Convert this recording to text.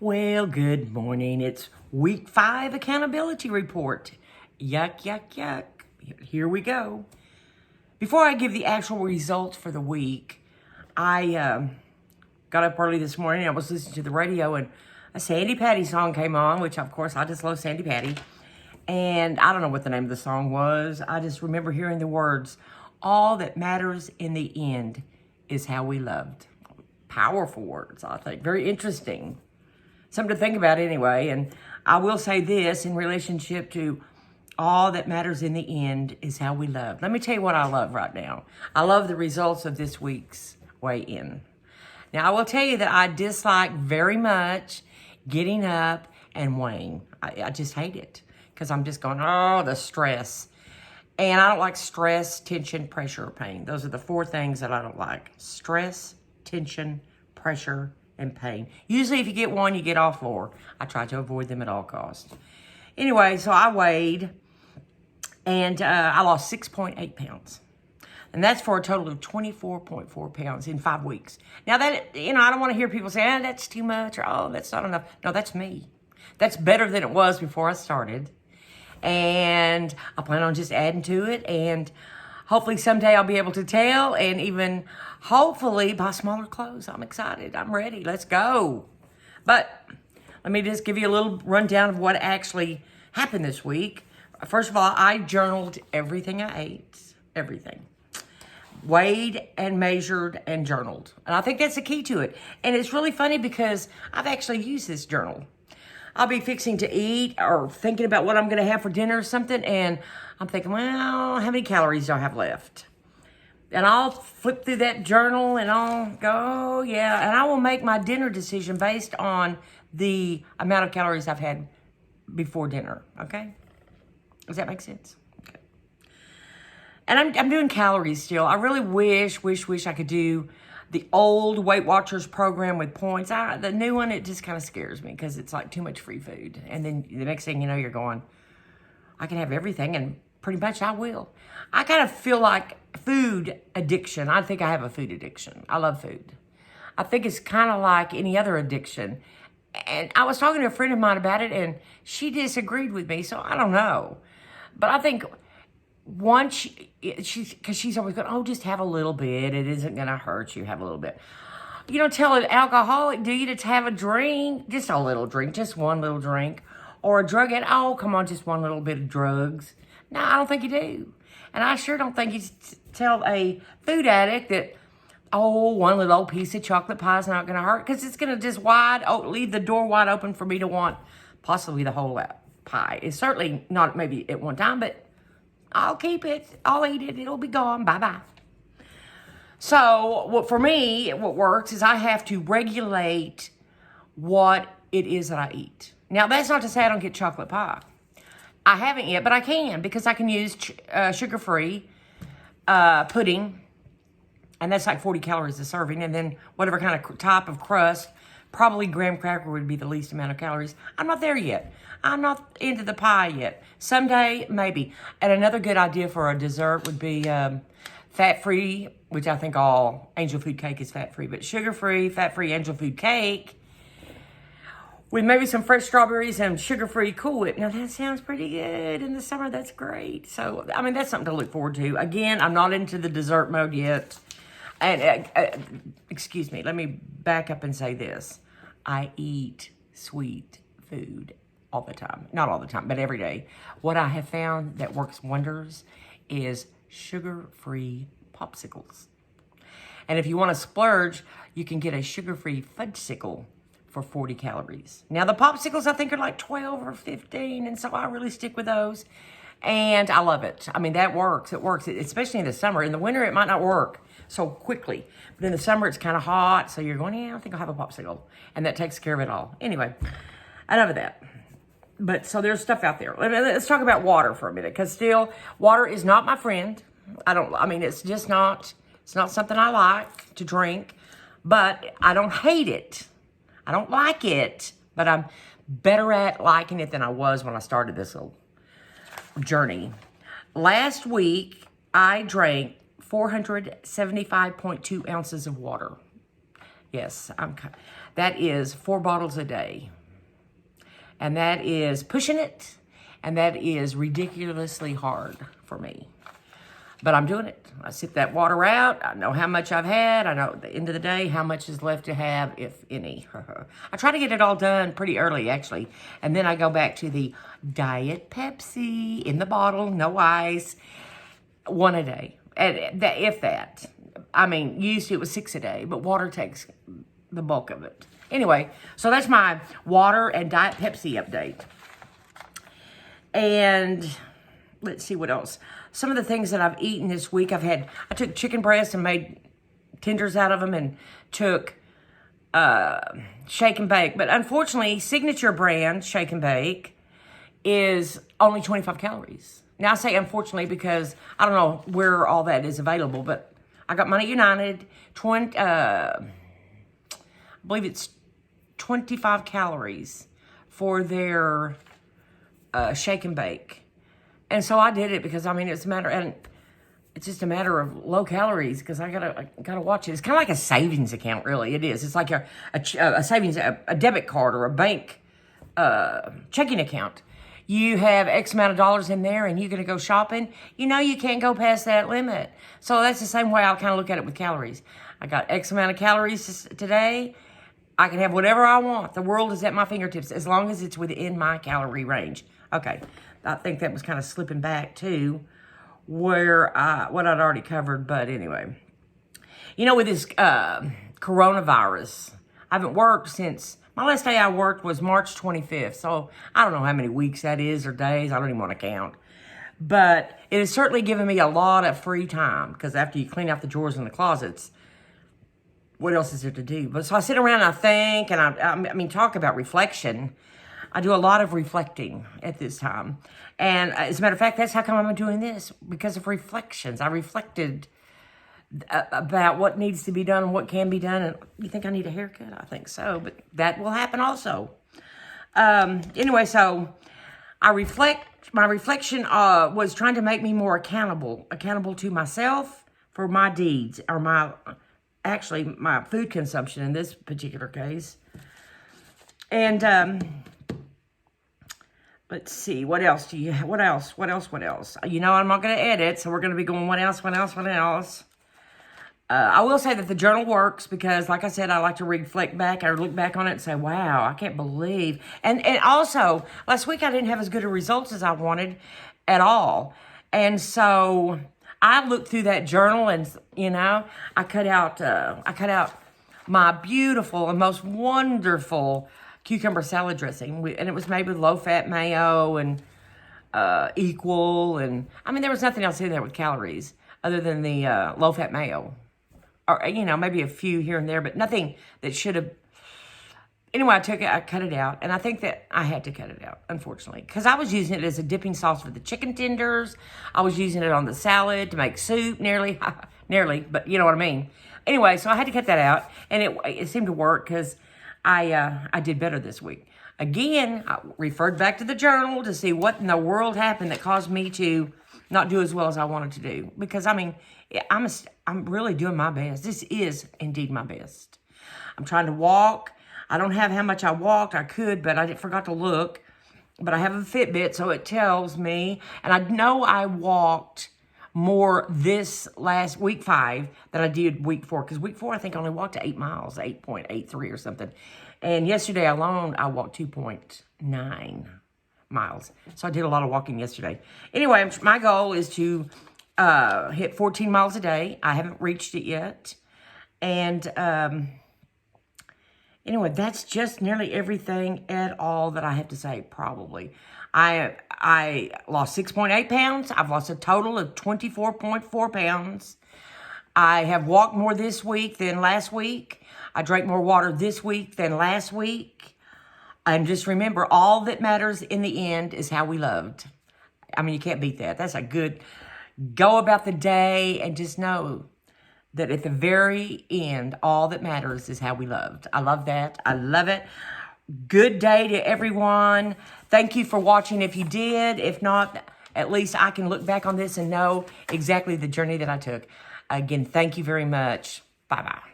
Well, good morning. It's week 5 accountability report. Yuck, yuck, yuck. Here we go. Before I give the actual results for the week, I got up early this morning. I was listening to the radio and a Sandi Patty song came on, which of course I just love Sandi Patty. And I don't know what the name of the song was. I just remember hearing the words, "All that matters in the end is how we loved." Powerful words, I think. Very interesting. Something to think about anyway. And I will say this in relationship to all that matters in the end is how we love. Let me tell you what I love right now. I love the results of this week's weigh-in. Now, I will tell you that I dislike very much getting up and weighing. I just hate it because I'm just going, oh, the stress. And I don't like stress, tension, pressure, or pain. Those are the 4 things that I don't like. Stress, tension, pressure, and pain. Usually if you get one, you get all 4. I try to avoid them at all costs. Anyway, so I weighed and I lost 6.8 pounds. And that's for a total of 24.4 pounds in 5 weeks. Now that, I don't want to hear people say, that's too much, or oh, that's not enough. No, that's me. That's better than it was before I started. And I plan on just adding to it. And hopefully someday I'll be able to tell and even hopefully buy smaller clothes. I'm excited. I'm ready. Let's go. But let me just give you a little rundown of what actually happened this week. First of all, I journaled everything I ate. Everything. Weighed and measured and journaled. And I think that's the key to it. And it's really funny because I've actually used this journal. I'll be fixing to eat or thinking about what I'm going to have for dinner or something. And I'm thinking, well, how many calories do I have left? And I'll flip through that journal and I'll go, oh, yeah. And I will make my dinner decision based on the amount of calories I've had before dinner. Okay? Does that make sense? Okay. And I'm doing calories still. I really wish I could do the old Weight Watchers program with points. The new one, it just kind of scares me because it's like too much free food. And then the next thing you know, you're going, I can have everything, and pretty much I will. I kind of feel like food addiction. I think I have a food addiction. I love food. I think it's kind of like any other addiction. And I was talking to a friend of mine about it, and she disagreed with me, so I don't know. But I think once because she's always going, oh, just have a little bit. It isn't going to hurt you. Have a little bit. Tell an alcoholic, do you to have a drink? Just a little drink, just one little drink. Or a drug addict, oh, come on, just one little bit of drugs. No, I don't think you do. And I sure don't think you tell a food addict that, oh, one little old piece of chocolate pie is not going to hurt, because it's going to just leave the door wide open for me to want possibly the whole pie. It's certainly not maybe at one time, but I'll keep it. I'll eat it. It'll be gone. Bye-bye. So for me, what works is I have to regulate what it is that I eat. Now, that's not to say I don't get chocolate pie. I haven't yet, but I can, because I can use sugar-free pudding, and that's like 40 calories a serving, and then whatever kind of type of crust, probably graham cracker would be the least amount of calories. I'm not there yet. I'm not into the pie yet. Someday, maybe. And another good idea for a dessert would be fat-free, which I think all angel food cake is fat-free, but sugar-free, fat-free angel food cake with maybe some fresh strawberries and sugar-free Cool Whip. Now, that sounds pretty good in the summer. That's great. So, that's something to look forward to. Again, I'm not into the dessert mode yet. And, excuse me, let me back up and say this. I eat sweet food all the time. Not all the time, but every day. What I have found that works wonders is sugar-free popsicles. And if you want to splurge, you can get a sugar-free fudgesicle for 40 calories. Now, the popsicles, I think, are like 12 or 15, and so I really stick with those. And I love it. That works. It works, especially in the summer. In the winter, it might not work so quickly. But in the summer, it's kind of hot, so you're going, yeah, I think I'll have a popsicle. And that takes care of it all. Anyway, enough of that. But so there's stuff out there. Let's talk about water for a minute, because still, water is not my friend. It's just not, it's not something I like to drink, but I don't hate it. I don't like it, but I'm better at liking it than I was when I started this little journey. Last week, I drank 475.2 ounces of water. Yes, that is 4 bottles a day. And that is pushing it. And that is ridiculously hard for me. But I'm doing it. I sip that water out. I know how much I've had. I know at the end of the day how much is left to have, if any. I try to get it all done pretty early, actually. And then I go back to the Diet Pepsi in the bottle, no ice, 1 a day. And if that. I mean, used to it was 6 a day, but water takes the bulk of it. Anyway, so that's my water and Diet Pepsi update. And let's see what else. Some of the things that I've eaten this week, I took chicken breast and made tenders out of them, and took shake and bake. But unfortunately, Signature brand shake and bake is only 25 calories. Now I say unfortunately because I don't know where all that is available, but I got mine at United. I believe it's 25 calories for their shake and bake. And so I did it because, I mean, it's just a matter of low calories, because I gotta watch it. It's kind of like a savings account, really. It is. It's like a savings, a debit card or a bank checking account. You have X amount of dollars in there and you're going to go shopping. You know you can't go past that limit. So that's the same way I'll kind of look at it with calories. I got X amount of calories today. I can have whatever I want. The world is at my fingertips as long as it's within my calorie range. Okay, I think that was kind of slipping back to what I'd already covered. But anyway, you know, with this coronavirus, I haven't worked since... My last day I worked was March 25th, so I don't know how many weeks that is or days. I don't even want to count. But it has certainly given me a lot of free time, because after you clean out the drawers and the closets, what else is there to do? But so I sit around and I think, and I mean, talk about reflection. I do a lot of reflecting at this time. And as a matter of fact, that's how come I'm doing this, because of reflections. I reflected about what needs to be done and what can be done. And you think I need a haircut? I think so, but that will happen also. Anyway, so my reflection was trying to make me more accountable to myself for my deeds, or my food consumption in this particular case. And let's see, what else? What else? You know, I'm not going to edit, so we're going to be going what else? I will say that the journal works because, like I said, I like to reflect back or look back on it and say, wow, I can't believe. And also, last week I didn't have as good a results as I wanted at all. And so I looked through that journal and, you know, I cut out my beautiful and most wonderful cucumber salad dressing. And it was made with low-fat mayo and Equal. And, I mean, there was nothing else in there with calories other than the low-fat mayo. Or, you know, maybe a few here and there, but nothing that should have... Anyway, I cut it out, and I think that I had to cut it out, unfortunately, because I was using it as a dipping sauce for the chicken tenders. I was using it on the salad to make soup, nearly, but you know what I mean. Anyway, so I had to cut that out, and it seemed to work because I did better this week. Again, I referred back to the journal to see what in the world happened that caused me to not do as well as I wanted to do. Because, I mean, I'm really doing my best. This is indeed my best. I'm trying to walk. I don't have how much I walked. I could, but I forgot to look. But I have a Fitbit, so it tells me. And I know I walked more this last week 5 than I did week 4. Because week 4, I think I only walked 8 miles, 8.83 or something. And yesterday alone, I walked 2.9 miles. So I did a lot of walking yesterday. Anyway, my goal is to hit 14 miles a day. I haven't reached it yet. And anyway, that's just nearly everything at all that I have to say, probably. I lost 6.8 pounds. I've lost a total of 24.4 pounds. I have walked more this week than last week. I drank more water this week than last week. And just remember, all that matters in the end is how we loved. I mean, you can't beat that. That's a good go about the day, and just know that at the very end, all that matters is how we loved. I love that. I love it. Good day to everyone. Thank you for watching if you did. If not, at least I can look back on this and know exactly the journey that I took. Again, thank you very much. Bye-bye.